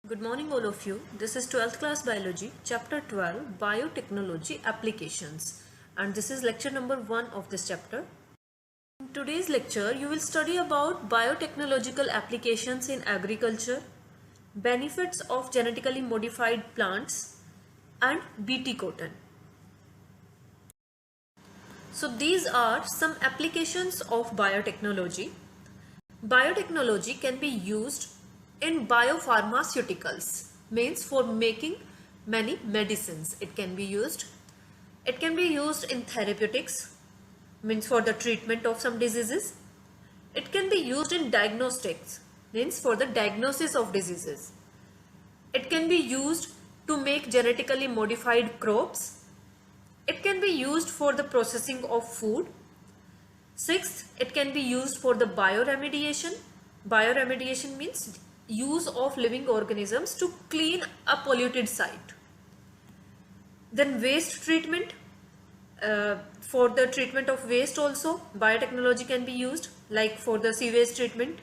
Good morning all of you. This is 12th class biology, chapter 12, biotechnology applications, and this is lecture number 1 of this chapter. In today's lecture you will study about biotechnological applications in agriculture, benefits of genetically modified plants, and BT cotton. So these are some applications of biotechnology. Biotechnology can be used in biopharmaceuticals, means for making many medicines. It can be used in therapeutics, means for the treatment of some diseases. It can be used in diagnostics, means for the diagnosis of diseases. It can be used to make genetically modified crops. It can be used for the processing of food. Sixth, it can be used for the bioremediation. Bioremediation means use of living organisms to clean a polluted site. Then waste treatment, for the treatment of waste also biotechnology can be used, like for the sewage treatment.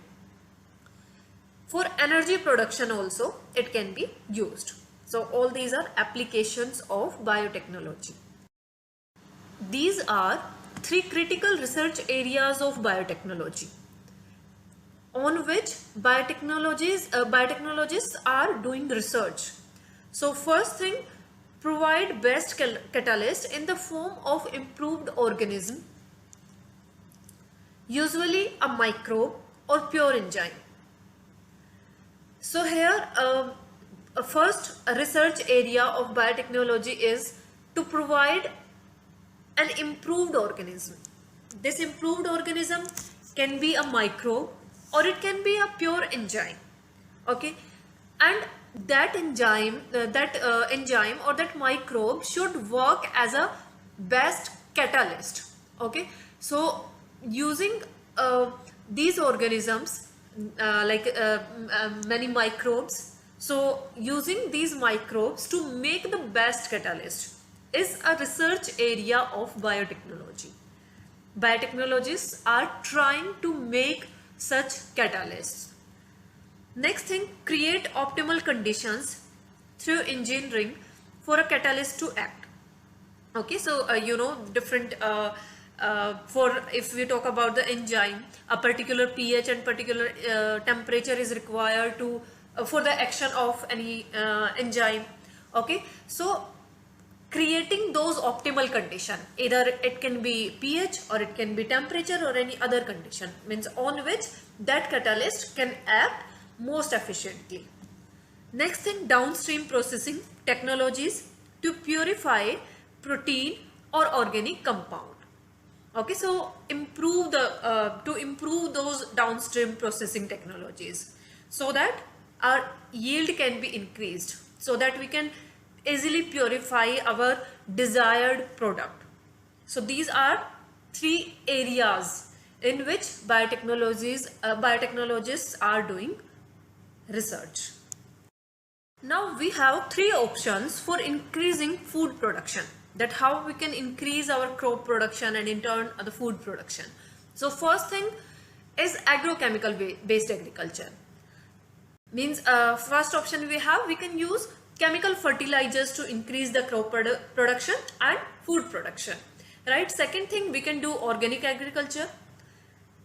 For energy production also it can be used. So all these are applications of biotechnology. These are three critical research areas of biotechnology on which biotechnologists are doing research. So first thing, provide best catalyst in the form of improved organism, usually a microbe or pure enzyme. So here a first research area of biotechnology is to provide an improved organism. This improved organism can be a microbe or it can be a pure enzyme, okay, and that enzyme or that microbe should work as a best catalyst, okay. So using these organisms many microbes, so using these microbes to make the best catalyst is a research area of biotechnology. Biotechnologists are trying to make such catalysts. Next thing, create optimal conditions through engineering for a catalyst to act. Okay, so different for if we talk about the enzyme, a particular pH and particular temperature is required to for the action of any enzyme. Okay, so creating those optimal condition, either it can be pH or it can be temperature or any other condition, means on which that catalyst can act most efficiently. Next thing, downstream processing technologies to purify protein or organic compound. Okay, so improve the to improve those downstream processing technologies so that our yield can be increased, so that we can easily purify our desired product. So these are three areas in which biotechnologists are doing research. Now we have three options for increasing food production, that how we can increase our crop production and in turn the food production. So first thing is agrochemical based agriculture, means first option we can use chemical fertilizers to increase the crop production and food production, right? Second thing, we can do organic agriculture,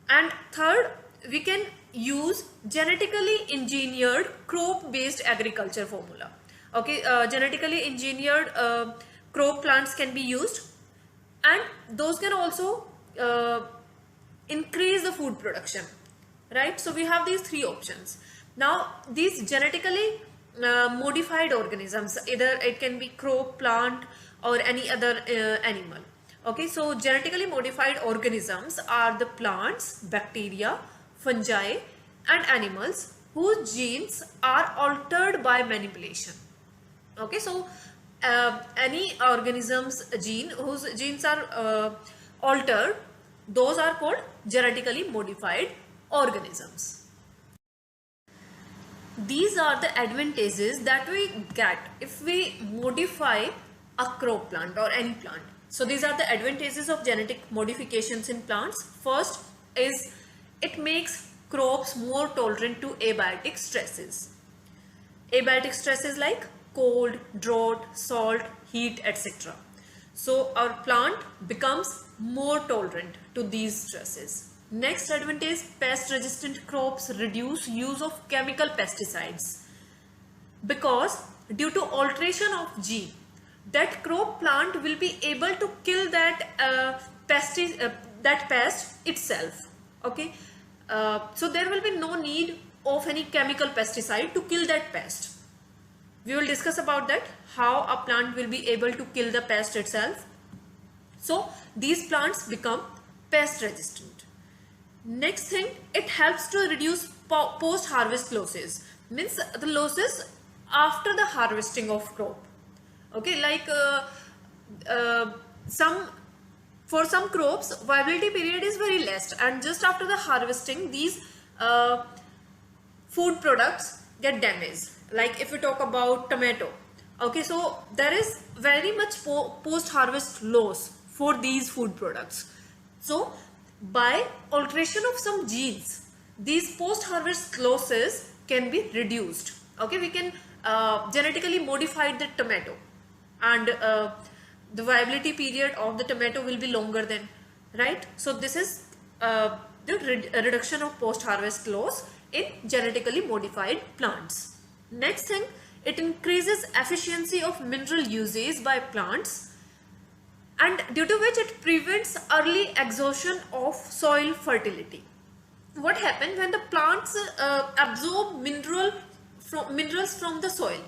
and third, we can use genetically engineered crop based agriculture formula. Okay, genetically engineered crop plants can be used, and those can also increase the food production, right? So we have these three options. Now these genetically modified organisms, either it can be crop, plant or any other animal. Okay, so genetically modified organisms are the plants, bacteria, fungi and animals whose genes are altered by manipulation. Okay, so any organism's gene whose genes are altered, those are called genetically modified organisms. These are the advantages that we get if we modify a crop plant or any plant. So these are the advantages of genetic modifications in plants. First is it makes crops more tolerant to abiotic stresses. Abiotic stresses like cold, drought, salt, heat, etc. So our plant becomes more tolerant to these stresses. Next advantage, pest resistant crops reduce use of chemical pesticides, because due to alteration of gene, that crop plant will be able to kill that pest itself. Okay, so there will be no need of any chemical pesticide to kill that pest. We will discuss about that, how a plant will be able to kill the pest itself. So these plants become pest resistant. Next thing, it helps to reduce post harvest losses, means the losses after the harvesting of crop. Okay, like for some crops viability period is very less, and just after the harvesting these food products get damaged. Like if we talk about tomato, okay, so there is very much post harvest loss for these food products. So by alteration of some genes, these post harvest losses can be reduced. Okay, we can genetically modify the tomato, and the viability period of the tomato will be longer than, right? So this is the reduction of post harvest loss in genetically modified plants. Next thing, it increases efficiency of mineral usage by plants, and due to which it prevents early exhaustion of soil fertility. What happens when the plants absorb minerals from the soil?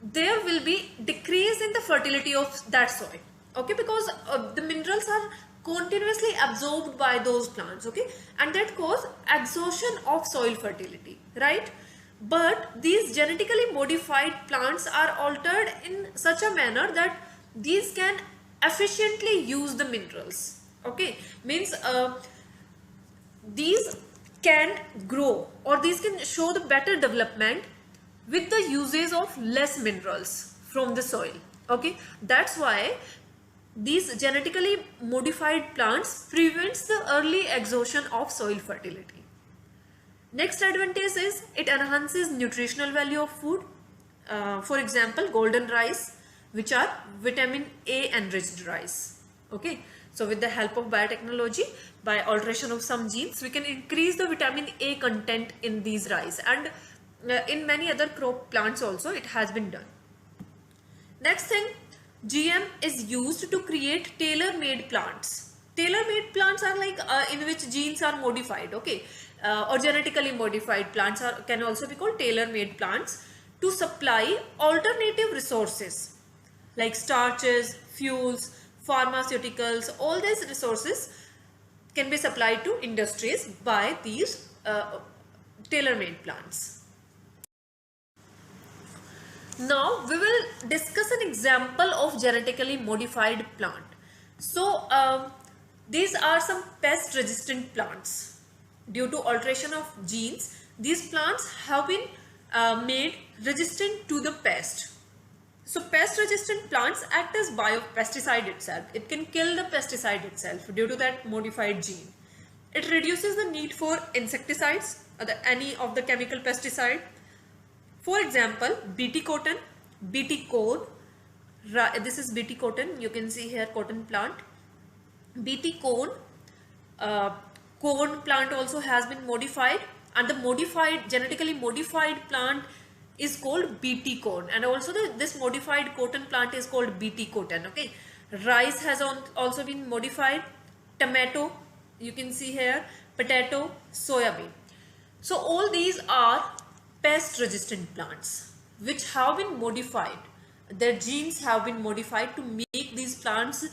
There will be decrease in the fertility of that soil. Okay, because the minerals are continuously absorbed by those plants. Okay, and that cause exhaustion of soil fertility, right? But these genetically modified plants are altered in such a manner that these can efficiently use the minerals. Okay, means these can grow, or these can show the better development with the usage of less minerals from the soil. Okay, that's why these genetically modified plants prevents the early exhaustion of soil fertility. Next advantage is it enhances nutritional value of food. For example, golden rice, which are vitamin A enriched rice. Okay, so with the help of biotechnology, by alteration of some genes, we can increase the vitamin A content in these rice, and in many other crop plants also it has been done. Next thing, GM is used to create tailor-made plants. Tailor-made plants are like in which genes are modified. Okay, or genetically modified plants can also be called tailor-made plants, to supply alternative resources like starches, fuels, pharmaceuticals. All these resources can be supplied to industries by these tailor-made plants. Now we will discuss an example of genetically modified plant. So these are some pest resistant plants. Due to alteration of genes, these plants have been made resistant to the pest. So pest resistant plants act as biopesticide itself. It can kill the pesticide itself due to that modified gene. It reduces the need for insecticides or any of the chemical pesticide. For example, BT cotton, BT corn. This is BT cotton. You can see here cotton plant. BT corn. Corn plant also has been modified, and the genetically modified plant is called BT corn, and also this modified cotton plant is called BT cotton. Okay, rice has also been modified. Tomato, you can see here, potato, soybean. So all these are pest resistant plants which have been modified. Their genes have been modified to make these plants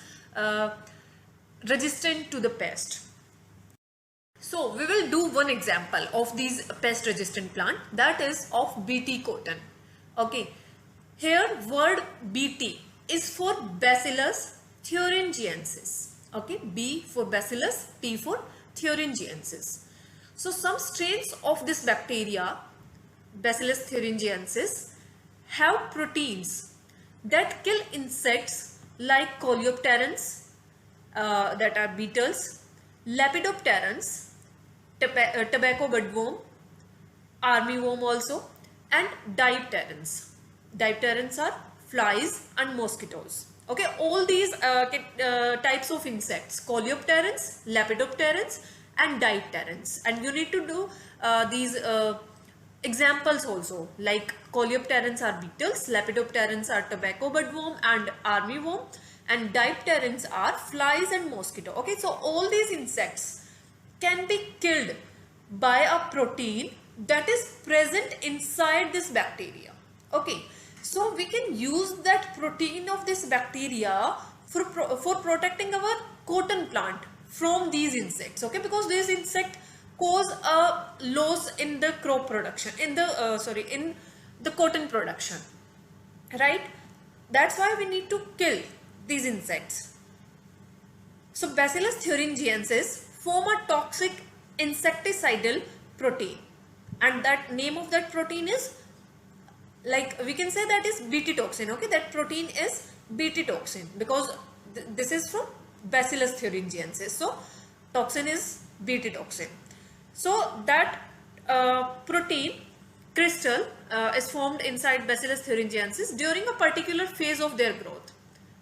resistant to the pest. So we will do one example of these pest resistant plant, that is of BT cotton. Okay, here word BT is for Bacillus thuringiensis. Okay, B for Bacillus, T for thuringiensis. So some strains of this bacteria, Bacillus thuringiensis, have proteins that kill insects like coleopterans, that are beetles, lepidopterans, tobacco budworm, armyworm also, and dipterans. Dipterans are flies and mosquitoes. Okay, all these types of insects, coleopterans, lepidopterans and dipterans, and you need to do these examples also, like coleopterans are beetles, lepidopterans are tobacco budworm and armyworm, and dipterans are flies and mosquito. Okay, so all these insects can be killed by a protein that is present inside this bacteria. Okay, so we can use that protein of this bacteria for protecting our cotton plant from these insects. Okay, because these insects cause a loss in the crop production, in the cotton production, right? That's why we need to kill these insects. So Bacillus thuringiensis form a toxic insecticidal protein, and that name of that protein is, like we can say, that is Bt toxin. Okay, that protein is Bt toxin because this is from Bacillus thuringiensis. So toxin is Bt toxin. So that protein crystal is formed inside Bacillus thuringiensis during a particular phase of their growth,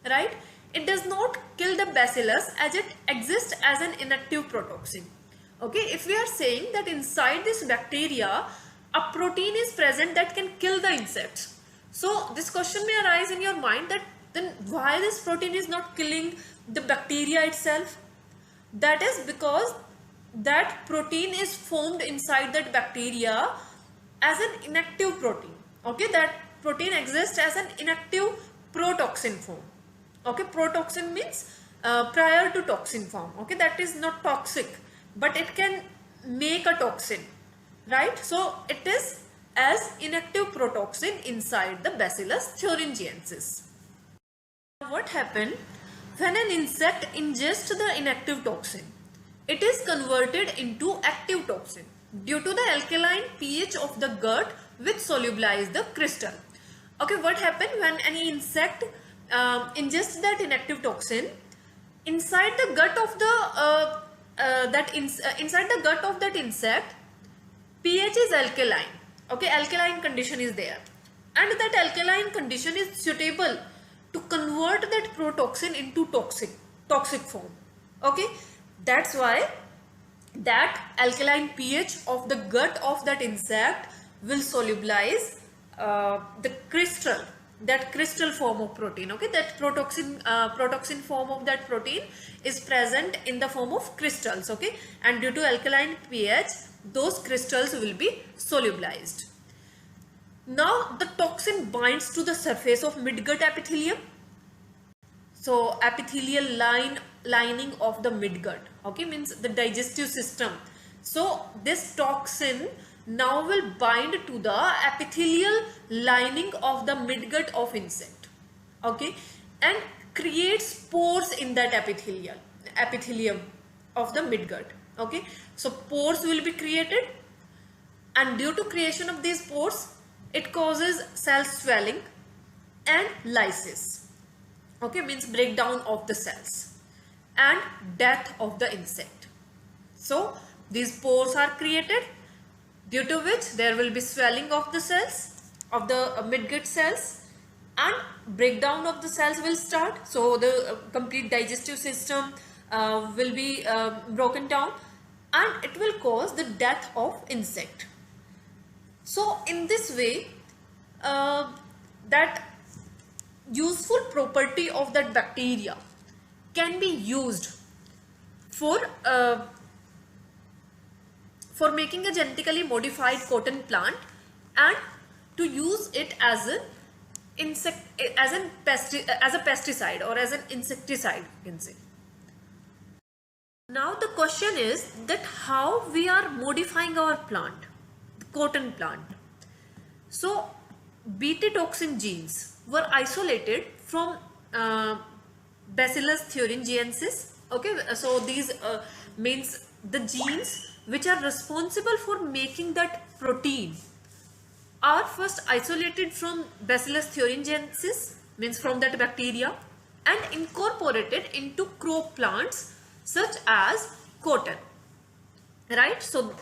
right? It does not kill the bacillus as it exists as an inactive protoxin. Okay, if we are saying that inside this bacteria a protein is present that can kill the insects, so this question may arise in your mind that then why this protein is not killing the bacteria itself? That is because that protein is formed inside that bacteria as an inactive protein. Okay, that protein exists as an inactive protoxin form. Okay, protoxin means prior to toxin form. Okay, that is not toxic, but it can make a toxin, right? So it is as inactive protoxin inside the Bacillus thuringiensis. What happens when an insect ingests the inactive toxin? It is converted into active toxin due to the alkaline pH of the gut which solubilize the crystal. Okay, what happens when any insect ingests that inactive toxin? Inside the gut of the inside the gut of that insect, pH is alkaline. Okay, alkaline condition is there, and that alkaline condition is suitable to convert that protoxin into toxic form. Okay, that's why that alkaline pH of the gut of that insect will solubilize the crystal, that crystal form of protein. Okay, that protoxin form of that protein is present in the form of crystals. Okay, and due to alkaline pH, those crystals will be solubilized. Now the toxin binds to the surface of midgut epithelium. So epithelial lining of the midgut, okay, means the digestive system. So this toxin now will bind to the epithelial lining of the midgut of insect, okay, and create spores in that epithelium of the midgut. Okay, so pores will be created, and due to creation of these pores, it causes cell swelling and lysis. Okay, means breakdown of the cells and death of the insect. So these pores are created, due to which there will be swelling of the cells, of the midgut cells, and breakdown of the cells will start. So the complete digestive system will be broken down, and it will cause the death of insect. So in this way, that useful property of that bacteria can be used for making a genetically modified cotton plant, and to use it as a pesticide or as an insecticide, you can say. Now the question is that how we are modifying our plant, the cotton plant. So Bt toxin genes were isolated from Bacillus thuringiensis. Okay, so these means the genes which are responsible for making that protein are first isolated from Bacillus thuringiensis, means from that bacteria, and incorporated into crop plants such as cotton, right? So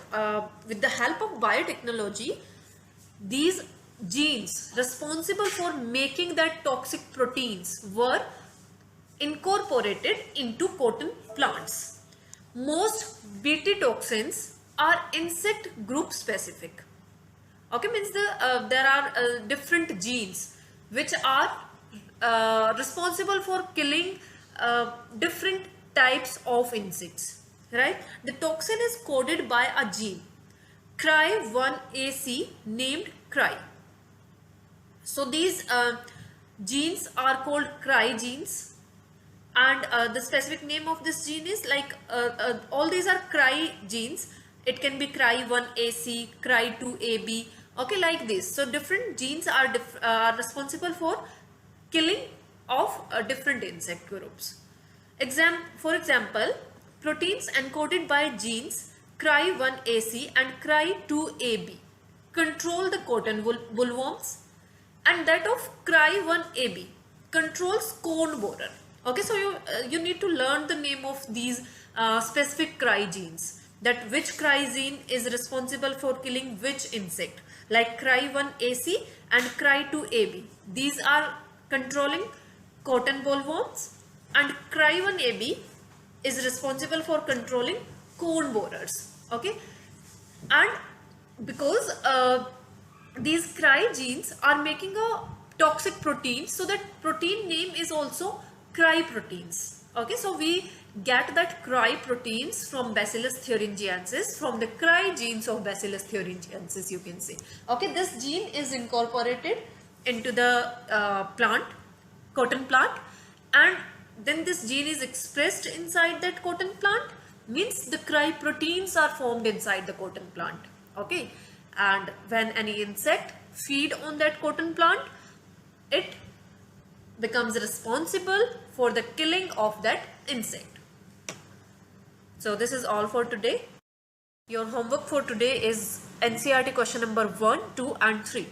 with the help of biotechnology, these genes responsible for making that toxic proteins were incorporated into cotton plants. Most Bt toxins are insect group specific. Okay, means there are different genes which are responsible for killing different types of insects, right? The toxin is coded by a gene Cry1AC named Cry. So these genes are called Cry genes, and the specific name of this gene is like all these are Cry genes. It can be Cry1AC, Cry2AB, okay, like this. So different genes are responsible for killing of different insect groups. For example, proteins encoded by genes Cry1AC and Cry2AB control the cotton bollworms, and that of Cry1AB controls cone borer. Okay, so you need to learn the name of these specific Cry genes, that which Cry gene is responsible for killing which insect, like Cry1AC and Cry2AB. These are controlling cotton bollworms, and Cry1AB is responsible for controlling cone borers. Okay, and because these Cry genes are making a toxic protein, so that protein name is also Cry proteins. Okay, so we get that Cry proteins from Bacillus thuringiensis, from the Cry genes of Bacillus thuringiensis, you can say. Okay, this gene is incorporated into the cotton plant, and then this gene is expressed inside that cotton plant, means the Cry proteins are formed inside the cotton plant. Okay, and when any insect feed on that cotton plant, it becomes responsible for the killing of that insect. So this is all for today. Your homework for today is NCERT question number 1, 2 and 3.